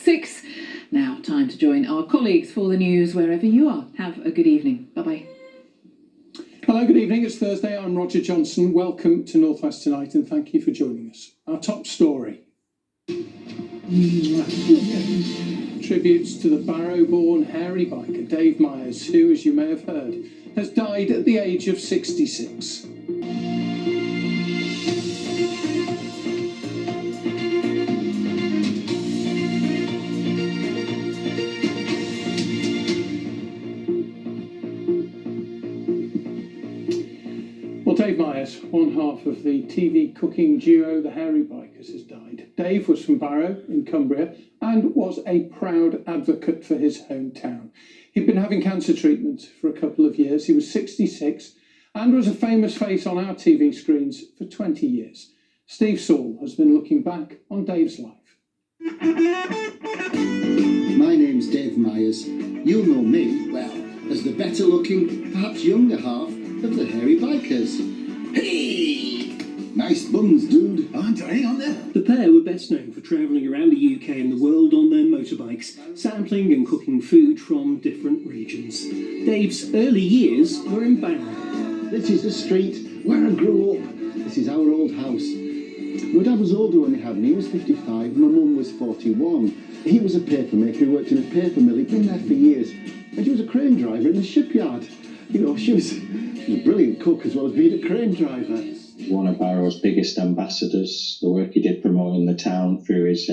6. Now, time to join our colleagues for the news wherever you are. Have a good evening. Bye-bye. Hello, good evening. It's Thursday. I'm Roger Johnson. Welcome to North West Tonight and thank you for joining us. Our top story. Tributes to the Barrow-born hairy biker Dave Myers, who, as you may have heard, has died at the age of 66. Well, Dave Myers, one half of the TV cooking duo the Hairy Bikers, has died. Dave was from Barrow in Cumbria and was a proud advocate for his hometown. He'd been having cancer treatment for a couple of years. He was 66 and was a famous face on our TV screens for 20 years. Steve Saul has been looking back on Dave's life. My name's Dave Myers. You'll know me, well, as the better looking, perhaps younger half of the Hairy Bikers. Hey! Nice buns, dude. Hang on there. The pair were best known for travelling around the UK and the world on their motorbikes, sampling and cooking food from different regions. Dave's early years were in Barrow. This is the street where I grew up. This is our old house. My dad was older when he had me. He was 55. My mum was 41. He was a paper maker. He worked in a paper mill. He'd been there for years. And she was a crane driver in the shipyard. You know, she was a brilliant cook as well as being a crane driver. One of Barrow's biggest ambassadors, the work he did promoting the town through his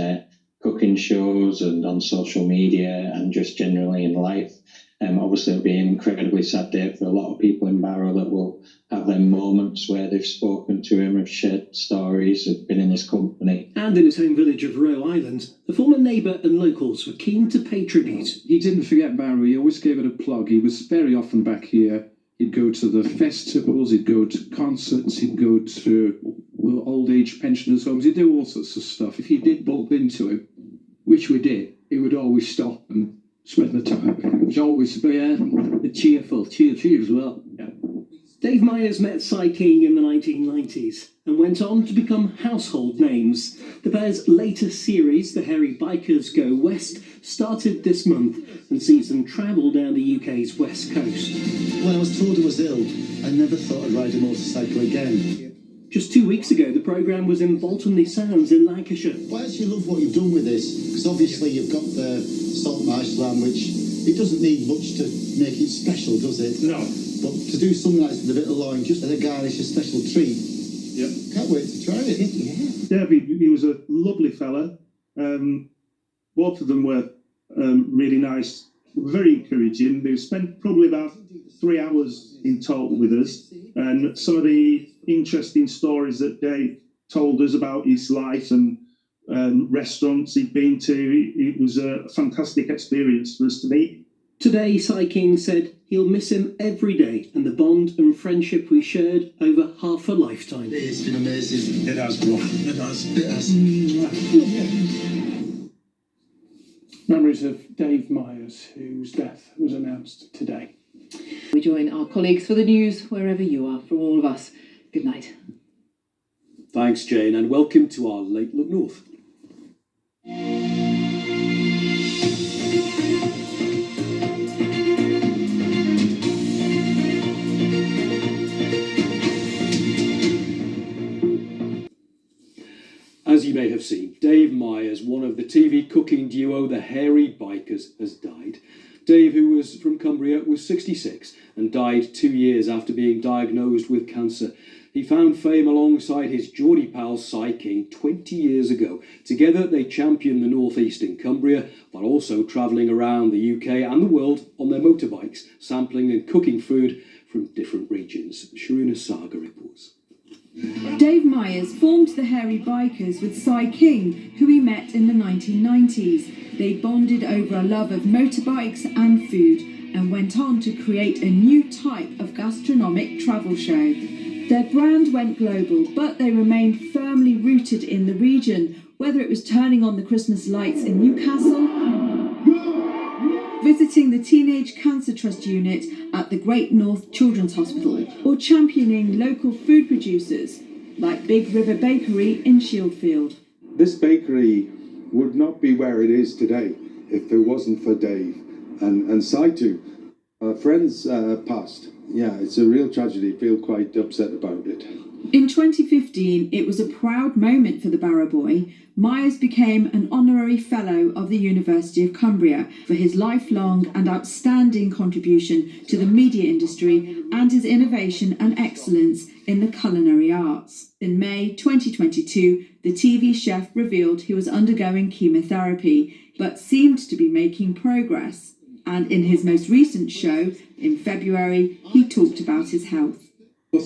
cooking shows and on social media and just generally in life. Obviously, it'll be an incredibly sad day for a lot of people in Barrow that will have their moments where they've spoken to him, have shared stories, have been in his company. And in his home village of Roe Island, the former neighbour and locals were keen to pay tribute. He didn't forget Barrow. He always gave it a plug. He was very often back here. He'd go to the festivals, he'd go to concerts, he'd go to old age pensioners' homes. He'd do all sorts of stuff. If you did bump into him, which we did, he would always stop and spend the time. It was always cheerful as well. Yeah. Dave Myers met Cy King in the 1990s and went on to become household names. The pair's latest series, The Hairy Bikers Go West, started this month and sees them travel down the UK's west coast. When I was told I was ill, I never thought I'd ride a motorcycle again. Just 2 weeks ago, the programme was in Bolton-le-Sands in Lancashire. Well, I actually love what you've done with this, because obviously you've got the salt marsh lamb, which it doesn't need much to make it special, does it? No. But to do something like this with a bit of loin, just as a garnish, a special treat. Yep. Can't wait to try it. Yeah. Dave, he was a lovely fella. Both of them were really nice, very encouraging. They spent probably about 3 hours in total with us, and some of the interesting stories that Dave told us about his life and restaurants he'd been to. It was a fantastic experience for us to meet. Today, Cy King said he'll miss him every day and the bond and friendship we shared over half a lifetime. It's been amazing. It has, bro. It has. It has. Memories of Dave Myers, whose death was announced today. We join our colleagues for the news wherever you are. From all of us, good night. Thanks, Jane, and welcome to our Late Look North. As you may have seen, Dave Myers, one of the TV cooking duo the Hairy Bikers, has died. Dave, who was from Cumbria, was 66 and died 2 years after being diagnosed with cancer. He found fame alongside his Geordie pal Cy King 20 years ago. Together they championed the North East in Cumbria, while also travelling around the UK and the world on their motorbikes, sampling and cooking food from different regions. Sharuna Saga reports. Dave Myers formed the Hairy Bikers with Cy King, who he met in the 1990s. They bonded over a love of motorbikes and food and went on to create a new type of gastronomic travel show. Their brand went global, but they remained firmly rooted in the region, whether it was turning on the Christmas lights in Newcastle, visiting the Teenage Cancer Trust unit at the Great North Children's Hospital, or championing local food producers like Big River Bakery in Shieldfield. This bakery would not be where it is today if it wasn't for Dave and Saitu. Friends passed. Yeah, it's a real tragedy. I feel quite upset about it. In 2015, it was a proud moment for the Barrow boy. Myers became an honorary fellow of the University of Cumbria for his lifelong and outstanding contribution to the media industry and his innovation and excellence in the culinary arts. In May 2022, the TV chef revealed he was undergoing chemotherapy, but seemed to be making progress. And in his most recent show, in February, he talked about his health.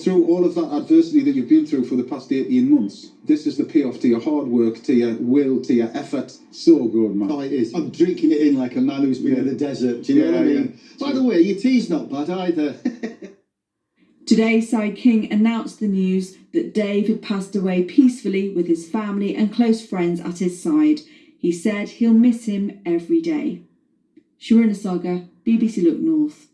Through all of that adversity that you've been through for the past 18 months, this is the payoff to your hard work, to your will, to your effort. So good, man. Oh, it is. I'm drinking it in like a man who's been in the desert. Do you know what I mean? By the way, your tea's not bad either. Today, Sai King announced the news that Dave had passed away peacefully with his family and close friends at his side. He said he'll miss him every day. Shurina Saga, BBC Look North.